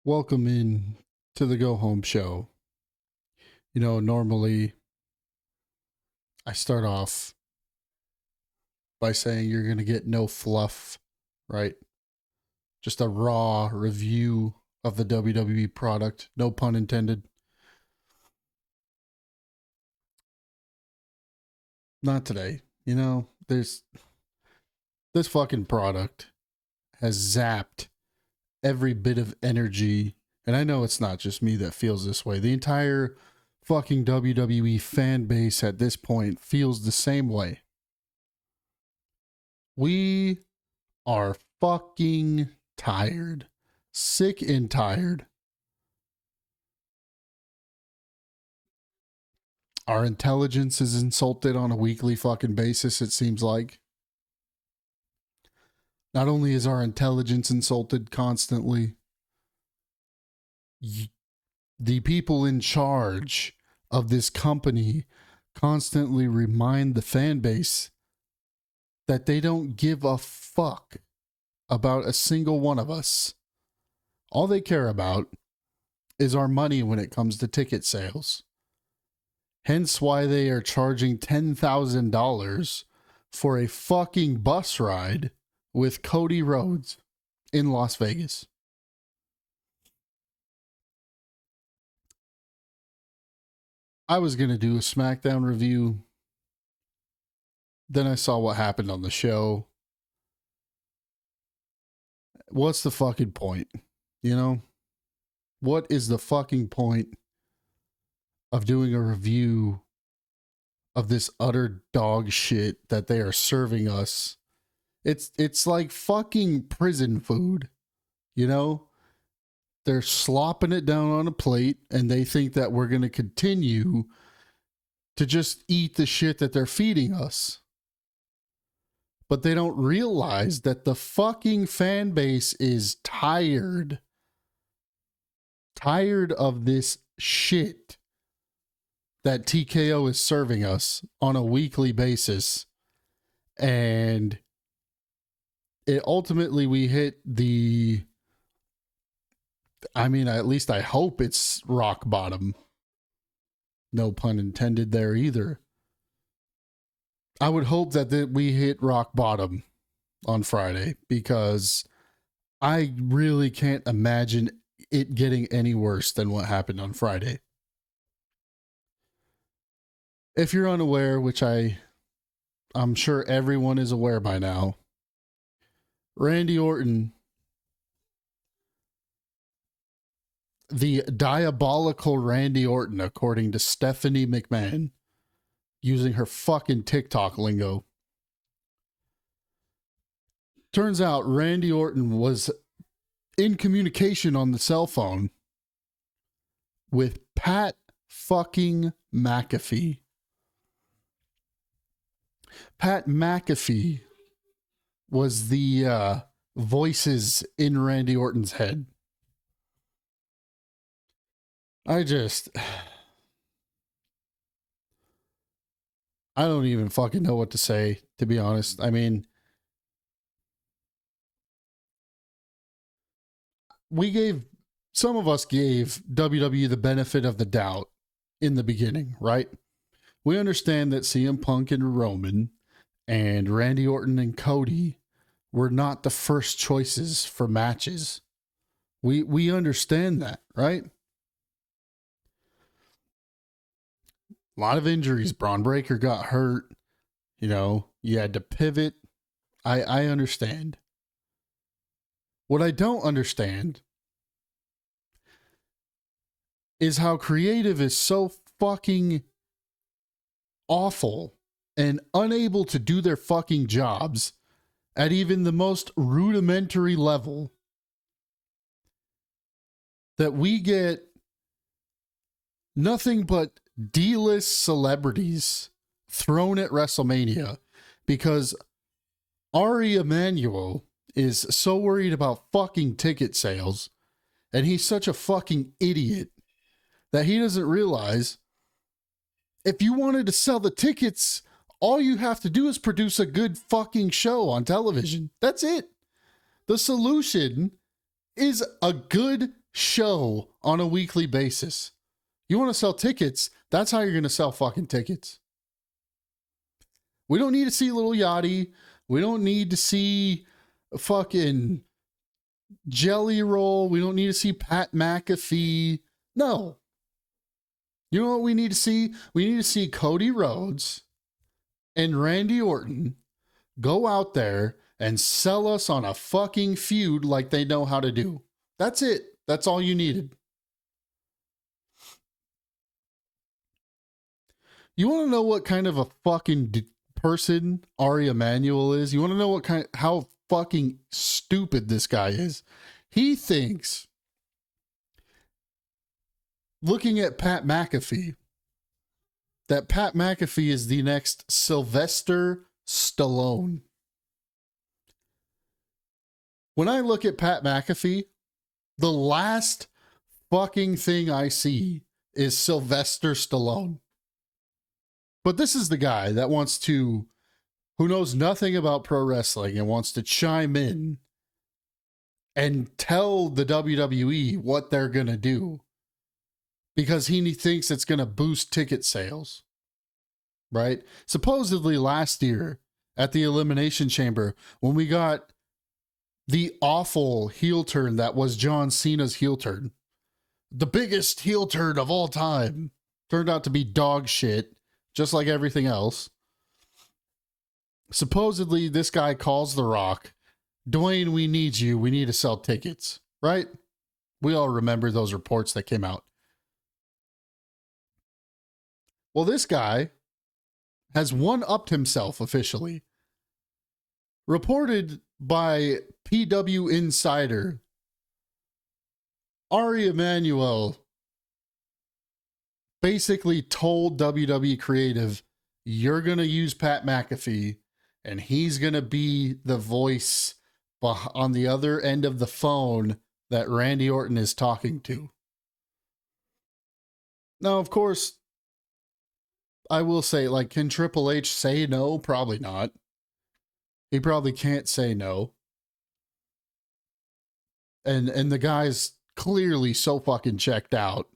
Welcome in to the Go Home Show. You know, normally I start off by saying you're going to get no fluff, right? Just a raw review of the WWE product, no pun intended. Not today. You know, this fucking product has zapped every bit of energy, and I know it's not just me that feels this way. The entire fucking WWE fan base at this point feels the same way. We are fucking tired. Sick and tired. Our intelligence is insulted on a weekly fucking basis, it seems like. Not only is our intelligence insulted constantly, the people in charge of this company constantly remind the fan base that they don't give a fuck about a single one of us. All they care about is our money when it comes to ticket sales. Hence why they are charging $10,000 for a fucking bus ride with Cody Rhodes in Las Vegas. I was going to do a SmackDown review. Then I saw what happened on the show. What's the fucking point? You know? What is the fucking point of doing a review of this utter dog shit that they are serving us? It's like fucking prison food, you know? They're slopping it down on a plate and they think that we're going to continue to just eat the shit that they're feeding us. But they don't realize that the fucking fan base is tired. Tired of this shit that TKO is serving us on a weekly basis. And it ultimately we hit the, I mean, at least I hope it's rock bottom. No pun intended there either. I would hope that we hit rock bottom on Friday because I really can't imagine it getting any worse than what happened on Friday. If you're unaware, which I'm sure everyone is aware by now, Randy Orton, the diabolical Randy Orton, according to Stephanie McMahon, using her fucking TikTok lingo. Turns out Randy Orton was in communication on the cell phone with Pat fucking McAfee. Pat McAfee was the voices in Randy Orton's head. I don't even fucking know what to say, to be honest. I mean, some of us gave WWE the benefit of the doubt in the beginning, right? We understand that CM Punk and Roman and Randy Orton and Cody were not the first choices for matches. We understand that, right? A lot of injuries. Braun Breaker got hurt. You know, you had to pivot. I understand. What I don't understand is how creative is so fucking awful and unable to do their fucking jobs at even the most rudimentary level that we get nothing but D-list celebrities thrown at WrestleMania because Ari Emanuel is so worried about fucking ticket sales and he's such a fucking idiot that he doesn't realize if you wanted to sell the tickets All you have to do is produce a good fucking show on television. That's it. The solution is a good show on a weekly basis. You want to sell tickets? That's how you're going to sell fucking tickets. We don't need to see Little Yachty. We don't need to see a fucking Jelly Roll. We don't need to see Pat McAfee. No. You know what we need to see? We need to see Cody Rhodes and Randy Orton go out there and sell us on a fucking feud like they know how to do. That's it. That's all you needed. You want to know what kind of a fucking person Ari Emanuel is? You want to know how fucking stupid this guy is? He thinks, looking at Pat McAfee, that Pat McAfee is the next Sylvester Stallone. When I look at Pat McAfee, the last fucking thing I see is Sylvester Stallone. But this is the guy that who knows nothing about pro wrestling and wants to chime in and tell the WWE what they're going to do because he thinks it's going to boost ticket sales, right? Supposedly last year at the Elimination Chamber, when we got the awful heel turn that was John Cena's heel turn, the biggest heel turn of all time, turned out to be dog shit, just like everything else. Supposedly, this guy calls The Rock, Dwayne, we need you. We need to sell tickets, right? We all remember those reports that came out. Well, this guy has one-upped himself officially. Reported by PW Insider, Ari Emanuel basically told WWE Creative, you're going to use Pat McAfee and he's going to be the voice on the other end of the phone that Randy Orton is talking to. Now, of course, I will say, like, can Triple H say no? Probably not. He probably can't say no. And the guy's clearly so fucking checked out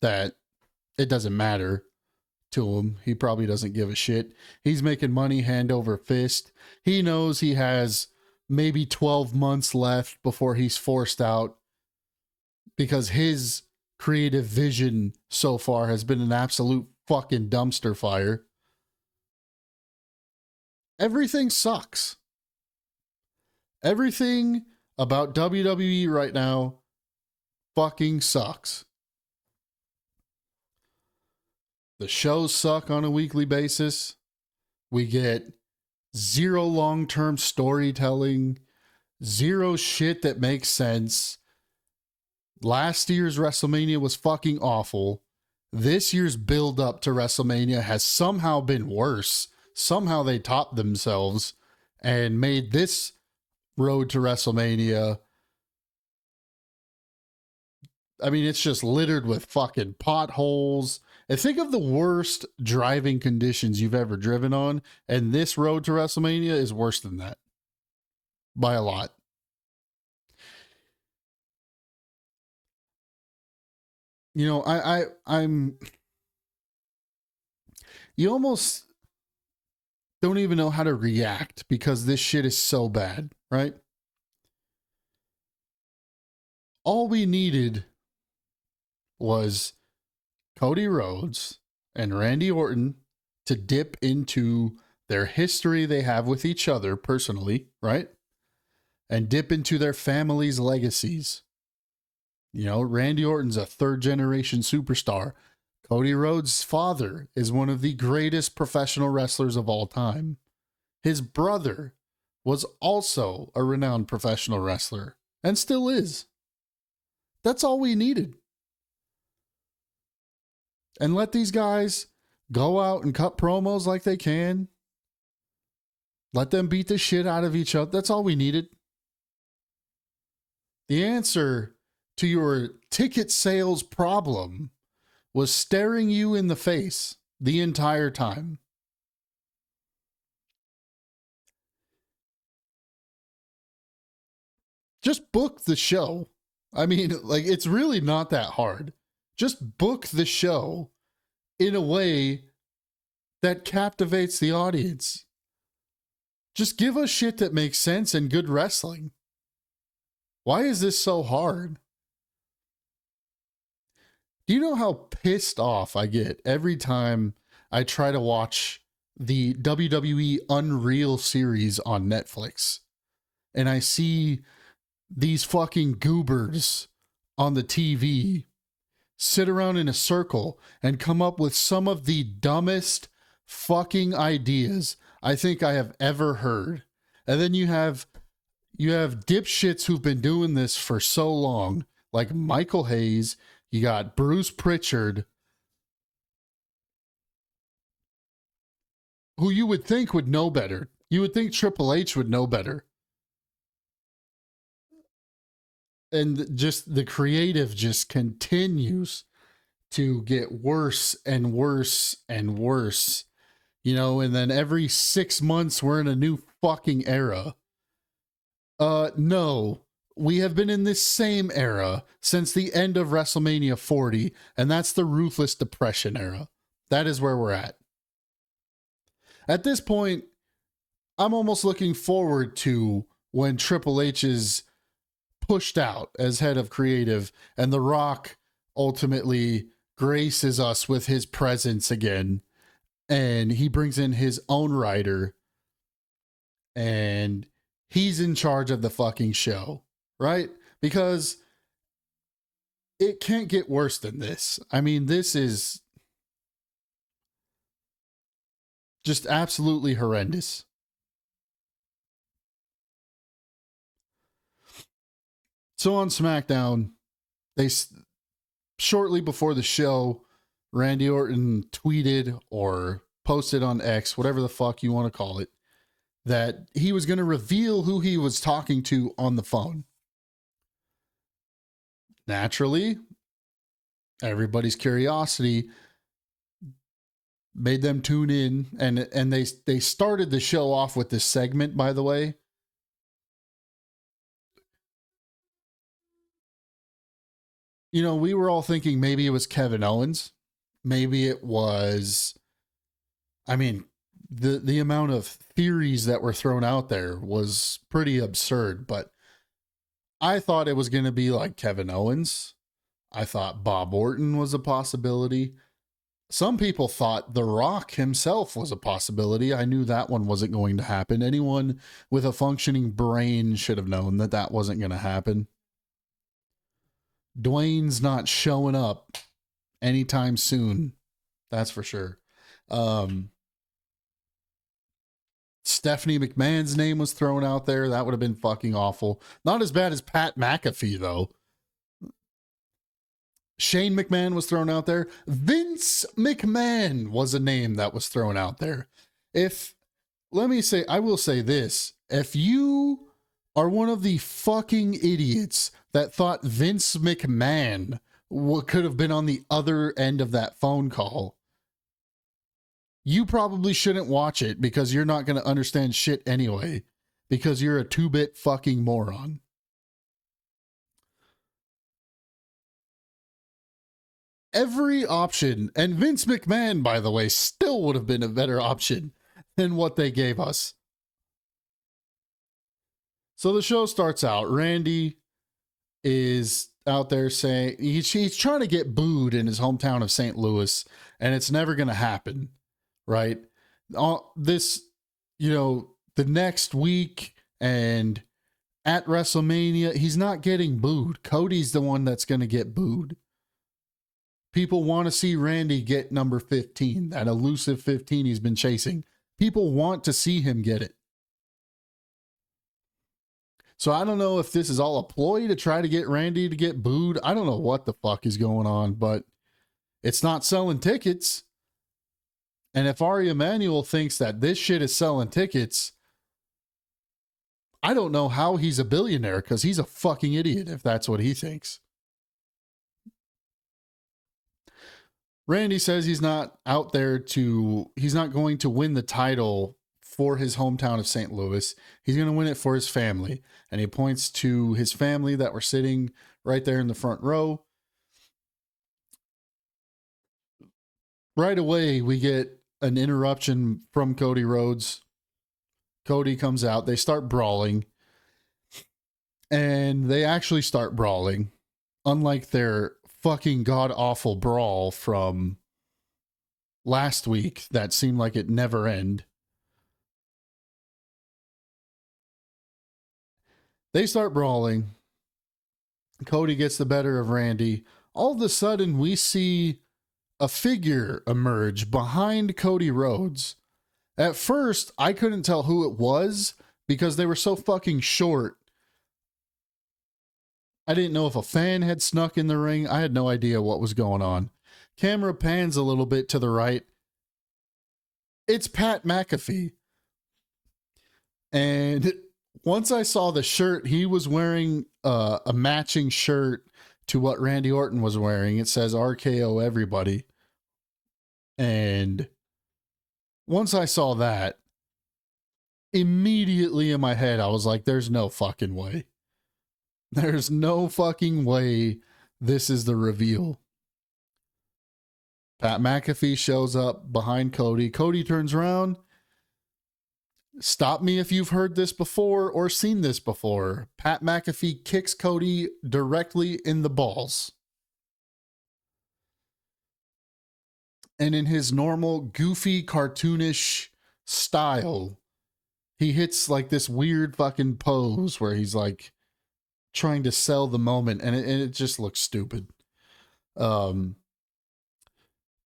that it doesn't matter to him. He probably doesn't give a shit. He's making money hand over fist. He knows he has maybe 12 months left before he's forced out because his creative vision so far has been an absolute fucking dumpster fire. Everything sucks. Everything about WWE right now fucking sucks. The shows suck on a weekly basis. We get zero long-term storytelling, zero shit that makes sense. Last year's WrestleMania was fucking awful. This year's build-up to WrestleMania has somehow been worse. Somehow they topped themselves and made this road to WrestleMania, I mean, it's just littered with fucking potholes. And think of the worst driving conditions you've ever driven on, and this road to WrestleMania is worse than that by a lot. You know, I'm you almost don't even know how to react because this shit is so bad, right? All we needed was Cody Rhodes and Randy Orton to dip into their history they have with each other personally, right? And dip into their family's legacies. You know, Randy Orton's a third-generation superstar. Cody Rhodes' father is one of the greatest professional wrestlers of all time. His brother was also a renowned professional wrestler and still is. That's all we needed. And let these guys go out and cut promos like they can. Let them beat the shit out of each other. That's all we needed. The answer to your ticket sales problem was staring you in the face the entire time. Just book the show. I mean, like, it's really not that hard. Just book the show in a way that captivates the audience. Just give us shit that makes sense and good wrestling. Why is this so hard? Do you know how pissed off I get every time I try to watch the WWE Unreal series on Netflix and I see these fucking goobers on the TV sit around in a circle and come up with some of the dumbest fucking ideas I think I have ever heard. And then you have dipshits who've been doing this for so long, like Michael Hayes. You got Bruce Pritchard, who you would think would know better. You would think Triple H would know better. And just the creative just continues to get worse and worse and worse. You know, and then every 6 months we're in a new fucking era. No. We have been in this same era since the end of WrestleMania 40, and that's the Ruthless Depression era. That is where we're at. At this point, I'm almost looking forward to when Triple H is pushed out as head of creative and The Rock ultimately graces us with his presence again, and he brings in his own writer and he's in charge of the fucking show, right? Because it can't get worse than this. I mean, this is just absolutely horrendous. So on SmackDown, they shortly before the show, Randy Orton tweeted or posted on X, whatever the fuck you want to call it, that he was going to reveal who he was talking to on the phone. Naturally, everybody's curiosity made them tune in, and they started the show off with this segment, by the way. You know, we were all thinking maybe it was Kevin Owens. Maybe it was, I mean, the amount of theories that were thrown out there was pretty absurd, but I thought it was going to be like Kevin Owens. I thought Bob Orton was a possibility. Some people thought The Rock himself was a possibility. I knew that one wasn't going to happen. Anyone with a functioning brain should have known that that wasn't going to happen. Dwayne's not showing up anytime soon. That's for sure. Stephanie McMahon's name was thrown out there. That would have been fucking awful. Not as bad as Pat McAfee, though. Shane McMahon was thrown out there. Vince McMahon was a name that was thrown out there. I will say this. If you are one of the fucking idiots that thought Vince McMahon could have been on the other end of that phone call, you probably shouldn't watch it because you're not going to understand shit anyway, because you're a 2-bit fucking moron. Every option, and Vince McMahon, by the way, still would have been a better option than what they gave us. So the show starts out. Randy is out there saying he's trying to get booed in his hometown of St. Louis, and it's never going to happen, right? This, the next week and at WrestleMania, he's not getting booed. Cody's the one that's going to get booed. People want to see Randy get number 15, that elusive 15 he's been chasing. People want to see him get it. So I don't know if this is all a ploy to try to get Randy to get booed. I don't know what the fuck is going on, but it's not selling tickets. And if Ari Emanuel thinks that this shit is selling tickets, I don't know how he's a billionaire, because he's a fucking idiot if that's what he thinks. Randy says he's not going to win the title for his hometown of St. Louis. He's going to win it for his family. And he points to his family that were sitting right there in the front row. Right away, we get an interruption from Cody Rhodes. Cody comes out. They start brawling. And they actually start brawling. Unlike their fucking god-awful brawl from last week that seemed like it never end. They start brawling. Cody gets the better of Randy. All of a sudden, we see a figure emerge behind Cody Rhodes. At first, I couldn't tell who it was because they were so fucking short. I didn't know if a fan had snuck in the ring. I had no idea what was going on. Camera pans a little bit to the right. It's Pat McAfee. And once I saw the shirt, he was wearing a matching shirt to what Randy Orton was wearing. It says RKO everybody. And once I saw that, immediately in my head, I was like, there's no fucking way. There's no fucking way this is the reveal. Pat McAfee shows up behind Cody. Cody turns around. Stop me if you've heard this before or seen this before. Pat McAfee kicks Cody directly in the balls. And in his normal, goofy, cartoonish style, he hits like this weird fucking pose where he's like trying to sell the moment, and it just looks stupid.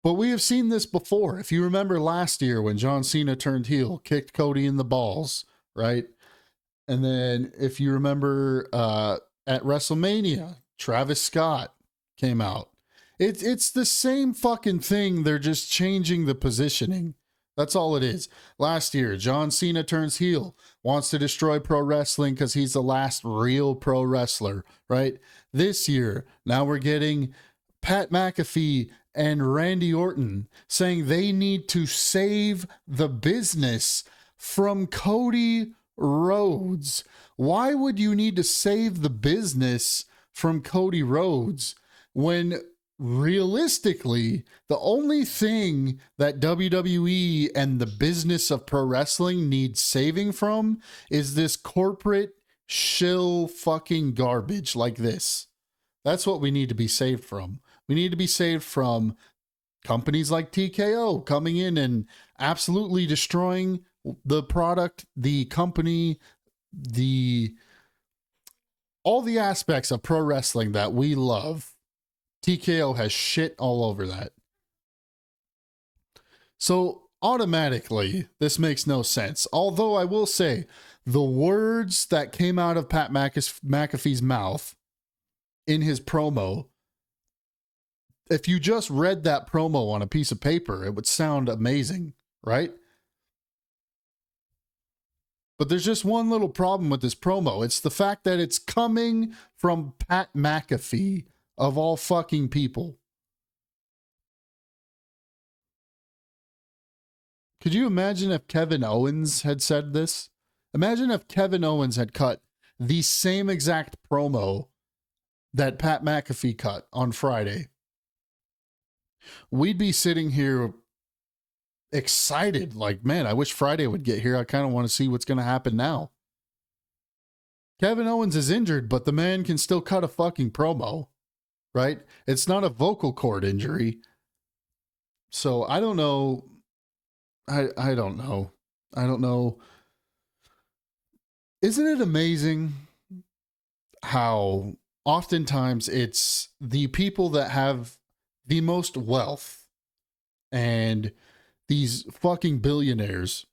But we have seen this before. If you remember last year when John Cena turned heel, kicked Cody in the balls, right? And then if you remember at WrestleMania, Travis Scott came out. It's the same fucking thing. They're just changing the positioning. That's all it is. Last year, John Cena turns heel, wants to destroy pro wrestling because he's the last real pro wrestler, right? This year, now we're getting Pat McAfee and Randy Orton saying they need to save the business from Cody Rhodes. Why would you need to save the business from Cody Rhodes when realistically the only thing that WWE and the business of pro wrestling needs saving from is this corporate shill fucking garbage like this? That's what we need to be saved from. We need to be saved from companies like TKO coming in and absolutely destroying the product, the company, all the aspects of pro wrestling that we love. TKO has shit all over that. So automatically, this makes no sense. Although I will say, the words that came out of Pat McAfee's mouth in his promo, if you just read that promo on a piece of paper, it would sound amazing, right? But there's just one little problem with this promo. It's the fact that it's coming from Pat McAfee, of all fucking people. Could you imagine if Kevin Owens had said this? Imagine if Kevin Owens had cut the same exact promo that Pat McAfee cut on Friday. We'd be sitting here excited, like, man, I wish Friday would get here. I kind of want to see what's going to happen now. Kevin Owens is injured, but the man can still cut a fucking promo, right? It's not a vocal cord injury. So I don't know. I don't know. I don't know. Isn't it amazing how oftentimes it's the people that have the most wealth and these fucking billionaires?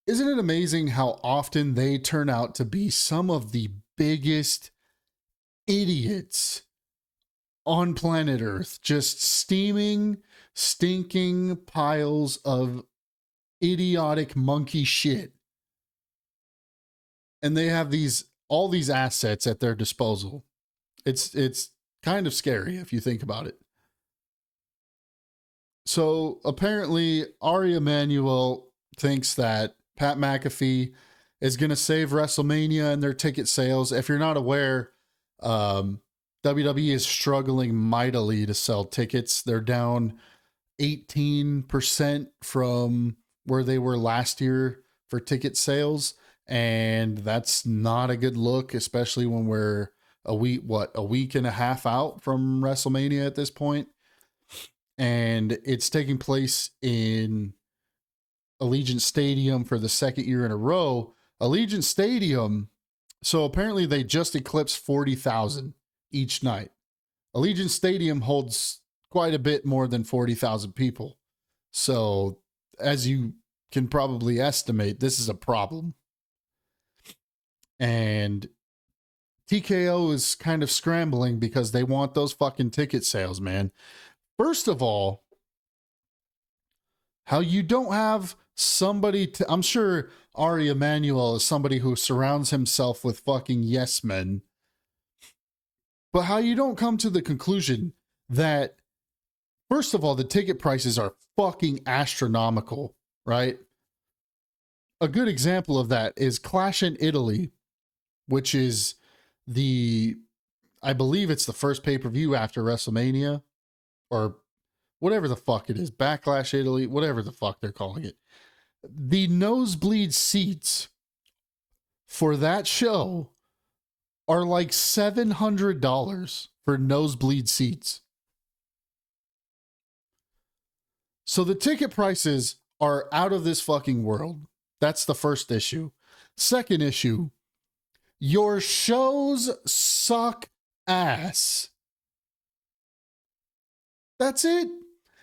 Isn't it amazing how often they turn out to be some of the biggest idiots on planet Earth? Just steaming, stinking piles of idiotic monkey shit. And they have all these assets at their disposal. It's kind of scary if you think about it. So apparently, Ari Emanuel thinks that Pat McAfee is going to save WrestleMania and their ticket sales. If you're not aware, WWE is struggling mightily to sell tickets. They're down 18% from where they were last year for ticket sales. And that's not a good look, especially when we're a week and a half out from WrestleMania at this point. And it's taking place in Allegiant Stadium for the second year in a row. Allegiant Stadium, so apparently they just eclipsed 40,000 each night. Allegiant Stadium holds quite a bit more than 40,000 people. So, as you can probably estimate, this is a problem. And TKO is kind of scrambling because they want those fucking ticket sales, man. First of all, how you don't have somebody I'm sure Ari Emanuel is somebody who surrounds himself with fucking yes men. But how you don't come to the conclusion that, first of all, the ticket prices are fucking astronomical, right? A good example of that is Clash in Italy, which is I believe it's the first pay-per-view after WrestleMania, or whatever the fuck it is, Backlash Italy, whatever the fuck they're calling it. The nosebleed seats for that show are like $700 for nosebleed seats. So the ticket prices are out of this fucking world. That's the first issue. Second issue, your shows suck ass. That's it.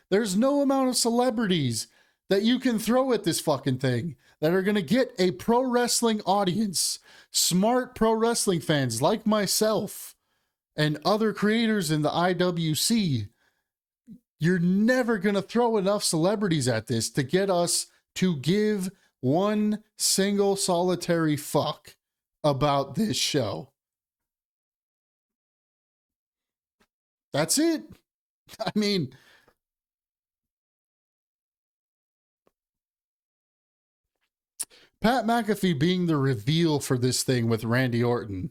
There's no amount of celebrities that you can throw at this fucking thing that are going to get a pro wrestling audience, smart pro wrestling fans like myself and other creators in the IWC. You're never going to throw enough celebrities at this to get us to give one single solitary fuck about this show. That's it. I mean, Pat McAfee being the reveal for this thing with Randy Orton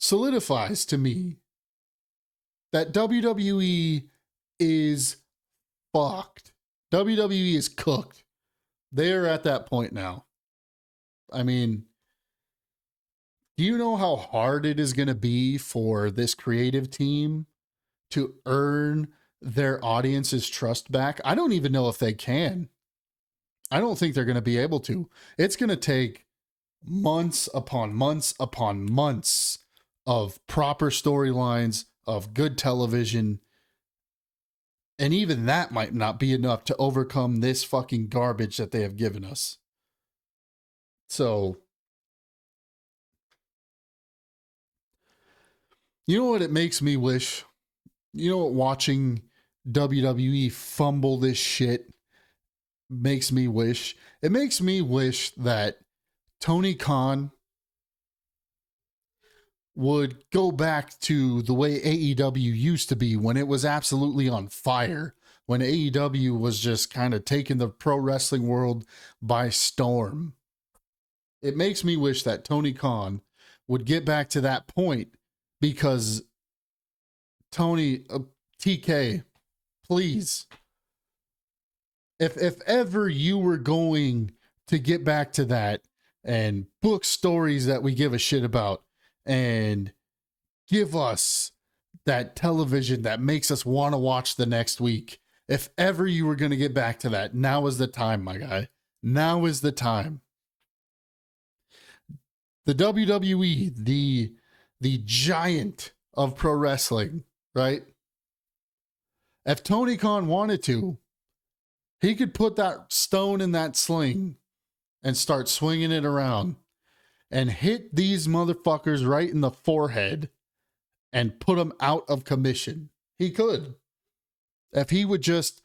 solidifies to me that WWE is fucked. WWE is cooked. They're at that point now. I mean, do you know how hard it is going to be for this creative team to earn their audience's trust back? I don't even know if they can. I don't think they're going to be able to. It's going to take months upon months upon months of proper storylines, of good television. And even that might not be enough to overcome this fucking garbage that they have given us. So, you know what it makes me wish? You know what watching WWE fumble this shit makes me wish? It makes me wish that Tony Khan would go back to the way AEW used to be when it was absolutely on fire, when AEW was just kind of taking the pro wrestling world by storm. It makes me wish that Tony Khan would get back to that point, because TK, please, if ever you were going to get back to that and book stories that we give a shit about and give us that television that makes us want to watch the next week, if ever you were going to get back to that, now is the time, my guy. Now is the time. The WWE, the giant of pro wrestling, right? If Tony Khan wanted to, he could put that stone in that sling and start swinging it around and hit these motherfuckers right in the forehead and put them out of commission. He could. If he would just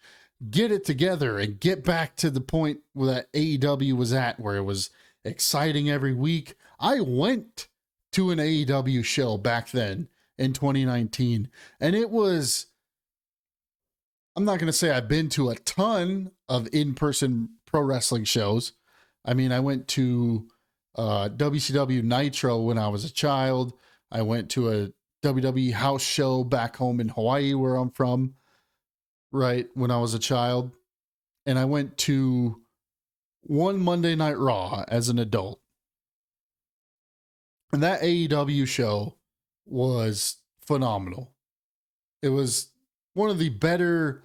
get it together and get back to the point where that AEW was at, where it was exciting every week. I went to an AEW show back then in 2019, and it was I'm not going to say I've been to a ton of in-person pro wrestling shows. I mean, I went to WCW Nitro when I was a child. I went to a WWE house show back home in Hawaii, where I'm from, right, when I was a child. And I went to one Monday Night Raw as an adult. And that AEW show was phenomenal. It was one of the better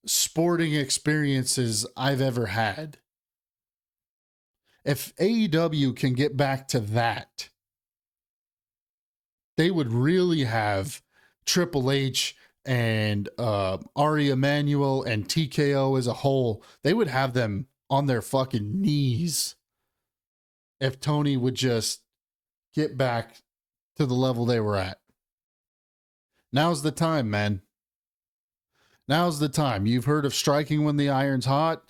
sporting experiences I've ever had. If AEW can get back to that, they would really have Triple H and Ari Emanuel and TKO as a whole. They would have them on their fucking knees if Tony would just get back to the level they were at. Now's the time, man. Now's the time. You've heard of striking when the iron's hot.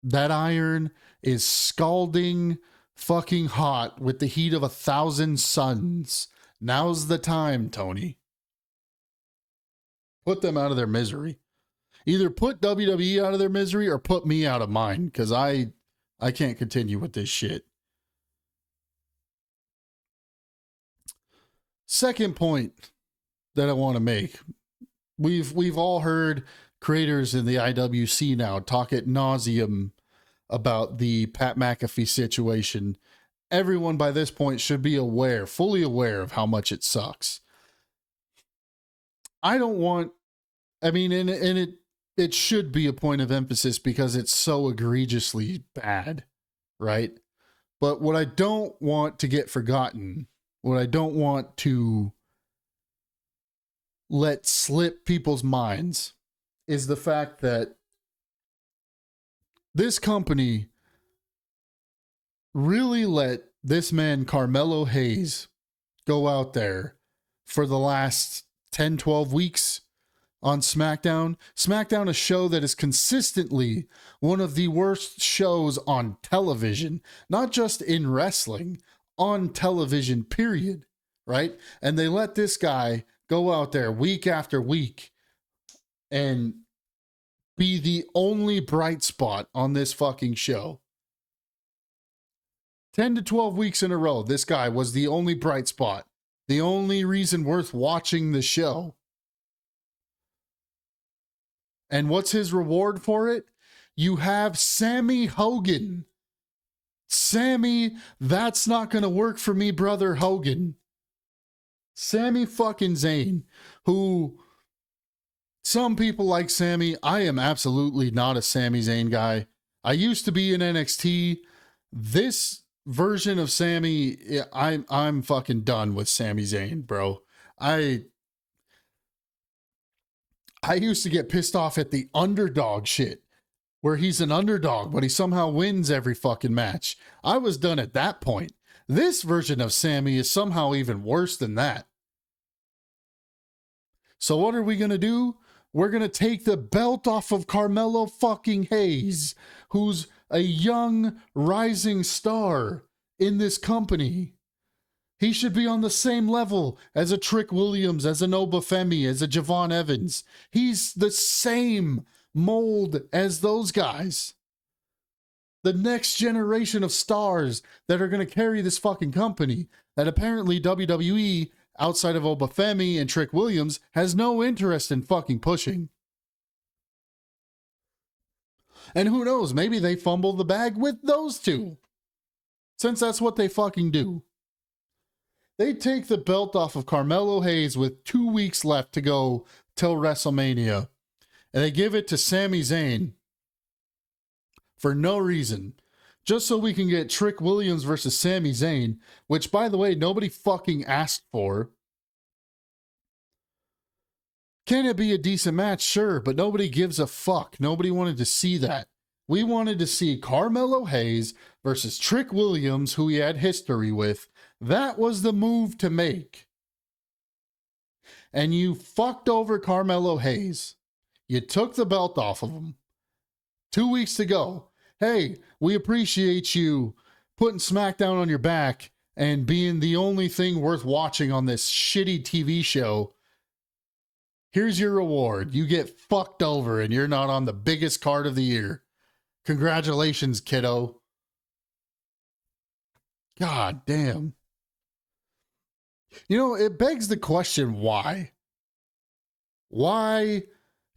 That iron is scalding fucking hot with the heat of 1,000 suns. Now's the time, Tony. Put them out of their misery. Either put WWE out of their misery or put me out of mine, because I can't continue with this shit. Second point that I want to make. We've all heard creators in the IWC now talk ad nauseum about the Pat McAfee situation. Everyone by this point should be aware, fully aware of how much it sucks. I don't want, I mean, and it should be a point of emphasis because it's so egregiously bad, right? But what I don't want to get forgotten, what I don't want to let slip people's minds, is the fact that this company really let this man Carmelo Hayes go out there for the last 10, 12 weeks on SmackDown. SmackDown, a show that is consistently one of the worst shows on television, not just in wrestling, on television, period, right? And they let this guy go out there week after week and be the only bright spot on this fucking show. 10 to 12 weeks in a row, this guy was the only bright spot, the only reason worth watching the show. And what's his reward for it? You have Sammy Hogan. Sammy, that's not going to work for me, brother Hogan. Sammy fucking Zayn, who some people like Sammy. I am absolutely not a Sami Zayn guy. I used to be in NXT. This version of Sammy, I'm fucking done with Sami Zayn, bro. I used to get pissed off at the underdog shit, where he's an underdog, but he somehow wins every fucking match. I was done at that point. This version of Sammy is somehow even worse than that. So what are we going to do? We're going to take the belt off of Carmelo fucking Hayes, who's a young rising star in this company. He should be on the same level as a Trick Williams, as an Obafemi, as a Javon Evans. He's the same mold as those guys. The next generation of stars that are going to carry this fucking company that apparently WWE, outside of Obafemi and Trick Williams, has no interest in fucking pushing. And who knows, maybe they fumble the bag with those two, since that's what they fucking do. They take the belt off of Carmelo Hayes with 2 weeks left to go till WrestleMania, and they give it to Sami Zayn for no reason, just so we can get Trick Williams versus Sami Zayn, which, by the way, nobody fucking asked for. Can it be a decent match? Sure, but nobody gives a fuck. Nobody wanted to see that. We wanted to see Carmelo Hayes versus Trick Williams, who he had history with. That was the move to make. And you fucked over Carmelo Hayes. You took the belt off of him 2 weeks to go. Hey, we appreciate you putting SmackDown on your back and being the only thing worth watching on this shitty TV show. Here's your reward. You get fucked over and you're not on the biggest card of the year. Congratulations, kiddo. God damn. You know, it begs the question, why? Why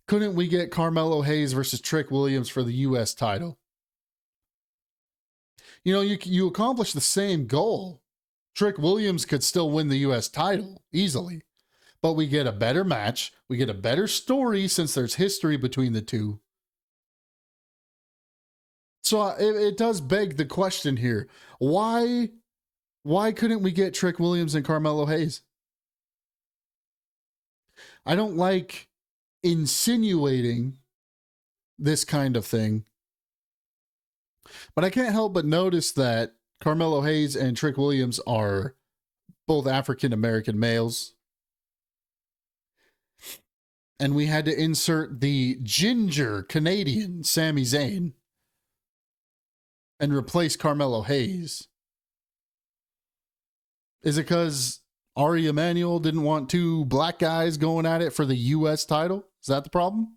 couldn't we get Carmelo Hayes versus Trick Williams for the U.S. title? You know, you accomplish the same goal. Trick Williams could still win the U.S. title easily, but we get a better match. We get a better story since there's history between the two. So it does beg the question here. Why couldn't we get Trick Williams and Carmelo Hayes? I don't like insinuating this kind of thing, but I can't help but notice that Carmelo Hayes and Trick Williams are both African American males. And we had to insert the ginger Canadian Sami Zayn and replace Carmelo Hayes. Is it because Ari Emanuel didn't want two black guys going at it for the U.S. title? Is that the problem?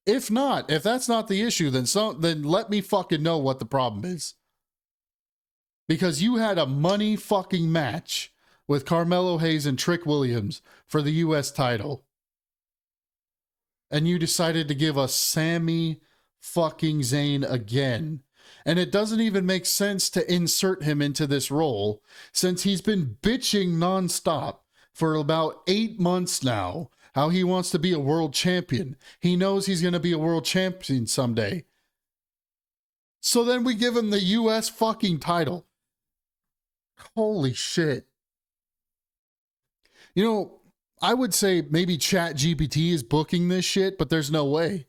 If not, if that's not the issue, then let me fucking know what the problem is. Because you had a money fucking match with Carmelo Hayes and Trick Williams for the U.S. title. And you decided to give us Sami fucking Zayn again. And it doesn't even make sense to insert him into this role since he's been bitching nonstop for about 8 months now how he wants to be a world champion. He knows he's going to be a world champion someday. So then we give him the U.S. fucking title. Holy shit. You know, I would say maybe ChatGPT is booking this shit, but there's no way.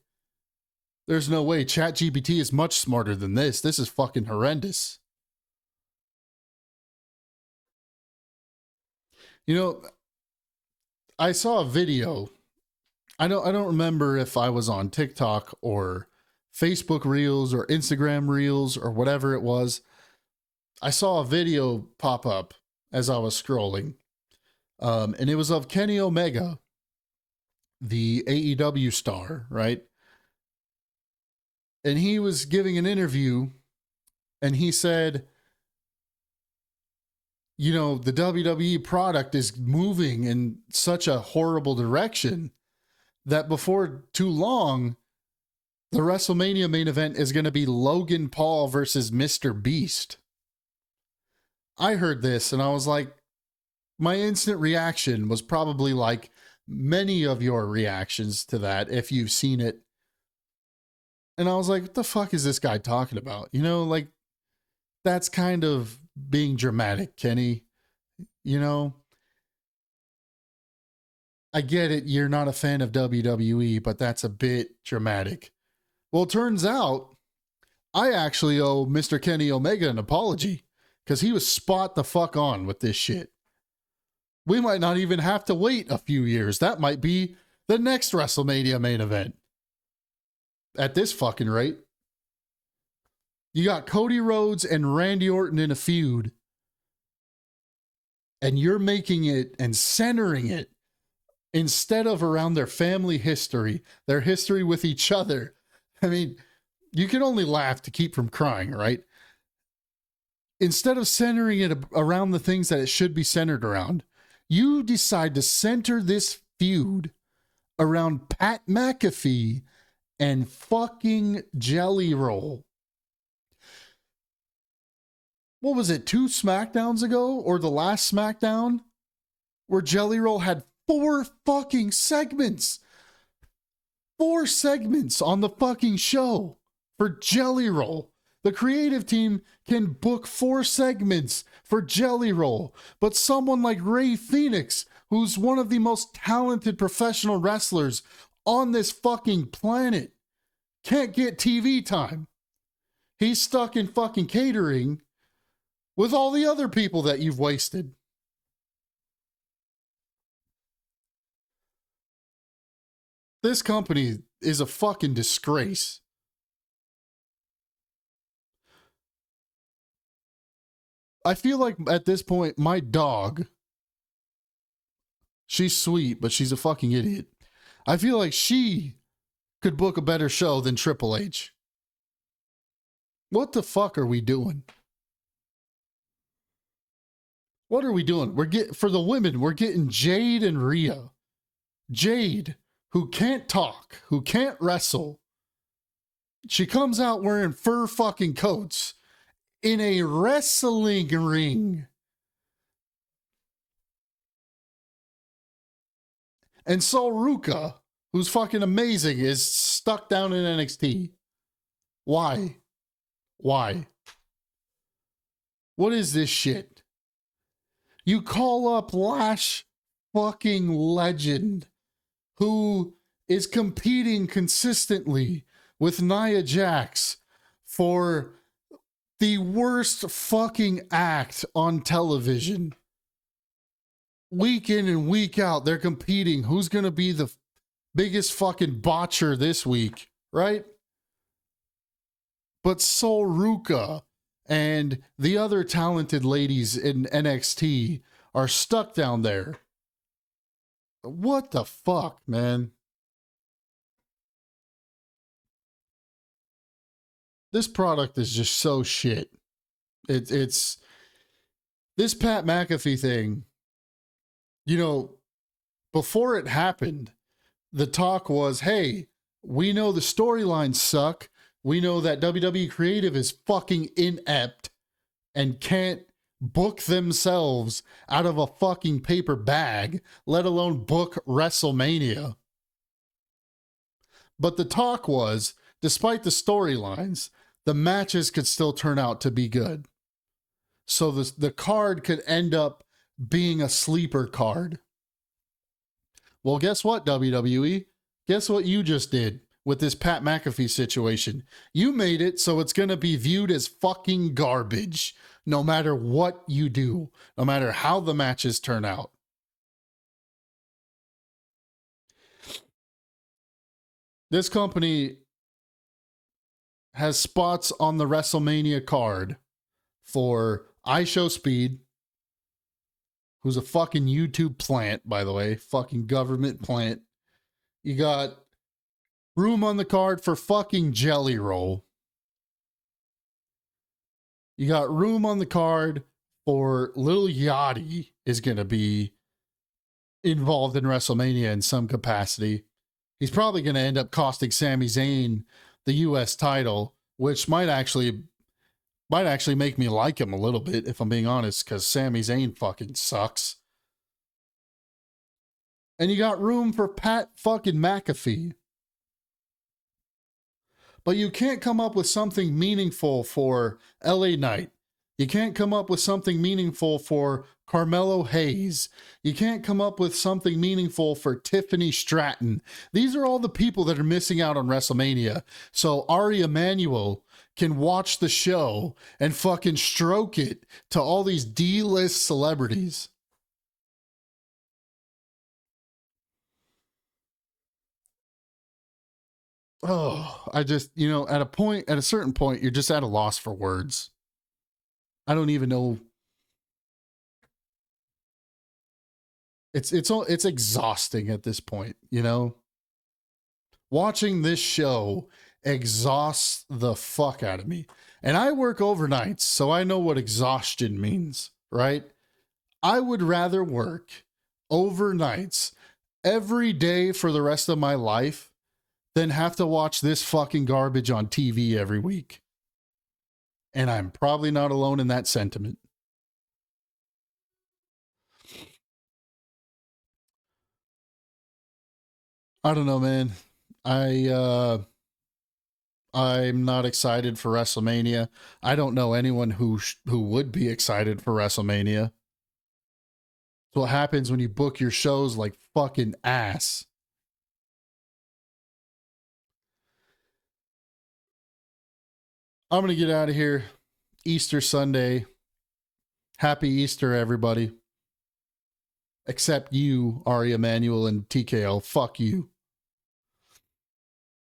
There's no way. ChatGPT is much smarter than this. This is fucking horrendous. You know, I saw a video. I don't remember if I was on TikTok or Facebook Reels or Instagram Reels or whatever it was. I saw a video pop up as I was scrolling. And it was of Kenny Omega, the AEW star, right? And he was giving an interview and he said, you know, the WWE product is moving in such a horrible direction that before too long, the WrestleMania main event is going to be Logan Paul versus Mr. Beast. I heard this and I was like, my instant reaction was probably like many of your reactions to that if you've seen it. And I was like, what the fuck is this guy talking about? You know, like, that's kind of being dramatic, Kenny. You know, I get it. You're not a fan of WWE, but that's a bit dramatic. Well, it turns out I actually owe Mr. Kenny Omega an apology because he was spot the fuck on with this shit. We might not even have to wait a few years. That might be the next WrestleMania main event. At this fucking rate. You got Cody Rhodes and Randy Orton in a feud. And you're making it and centering it instead of around their family history, their history with each other. I mean, you can only laugh to keep from crying, right? Instead of centering it around the things that it should be centered around, you decide to center this feud around Pat McAfee and fucking Jelly Roll. What was it, 2 SmackDowns ago or the last SmackDown where Jelly Roll had 4 fucking segments? 4 segments on the fucking show for Jelly Roll. The creative team can book 4 segments for Jelly Roll, but someone like Rey Fenix, who's one of the most talented professional wrestlers on this fucking planet, can't get TV time. He's stuck in fucking catering with all the other people that you've wasted. This company is a fucking disgrace. I feel like at this point, my dog She's sweet, but she's a fucking idiot. I feel like she could book a better show than Triple H. What the fuck are we doing? What are we doing? For the women, we're getting Jade and Rhea. Jade, who can't talk, who can't wrestle. She comes out wearing fur fucking coats in a wrestling ring. And Sol Ruka, who's fucking amazing, is stuck down in NXT. Why? Why? What is this shit? You call up Lash fucking Legend, who is competing consistently with Nia Jax for the worst fucking act on television. Week in and week out, they're competing. Who's going to be the biggest fucking botcher this week, right? But Sol Ruka and the other talented ladies in NXT are stuck down there. What the fuck, man? This product is just so shit. It's this Pat McAfee thing. You know, before it happened, the talk was, hey, we know the storylines suck. We know that WWE Creative is fucking inept and can't book themselves out of a fucking paper bag, let alone book WrestleMania. But the talk was, despite the storylines, the matches could still turn out to be good. So the card could end up being a sleeper card. Well, guess what, WWE? Guess what you just did with this Pat McAfee situation? You made it so it's going to be viewed as fucking garbage, no matter what you do, no matter how the matches turn out. This company has spots on the WrestleMania card for iShowSpeed, who's a fucking YouTube plant, by the way, fucking government plant. You got room on the card for fucking Jelly Roll. You got room on the card for Lil Yachty is going to be involved in WrestleMania in some capacity. He's probably going to end up costing Sami Zayn the U.S. title, which might actually make me like him a little bit, if I'm being honest, because Sami Zayn fucking sucks. And you got room for Pat fucking McAfee. But you can't come up with something meaningful for LA Knight. You can't come up with something meaningful for Carmelo Hayes. You can't come up with something meaningful for Tiffany Stratton. These are all the people that are missing out on WrestleMania. So Ari Emanuel can watch the show and fucking stroke it to all these D-list celebrities. Oh, I just, at a certain point, you're just at a loss for words. I don't even know. It's exhausting at this point, Watching this show exhausts the fuck out of me. And I work overnights, so I know what exhaustion means, right? I would rather work overnights every day for the rest of my life than have to watch this fucking garbage on TV every week. And I'm probably not alone in that sentiment. I don't know, man. I'm not excited for WrestleMania. I don't know anyone who would be excited for WrestleMania. It's what happens when you book your shows like fucking ass. I'm going to get out of here. Easter Sunday. Happy Easter, everybody. Except you, Ari Emanuel and TKO. Fuck you.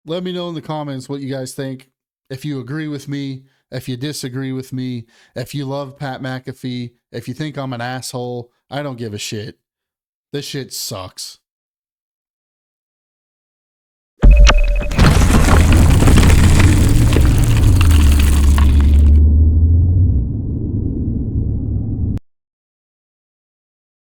Let me know in the comments what you guys think. If you agree with me, if you disagree with me, if you love Pat McAfee, if you think I'm an asshole, I don't give a shit. This shit sucks.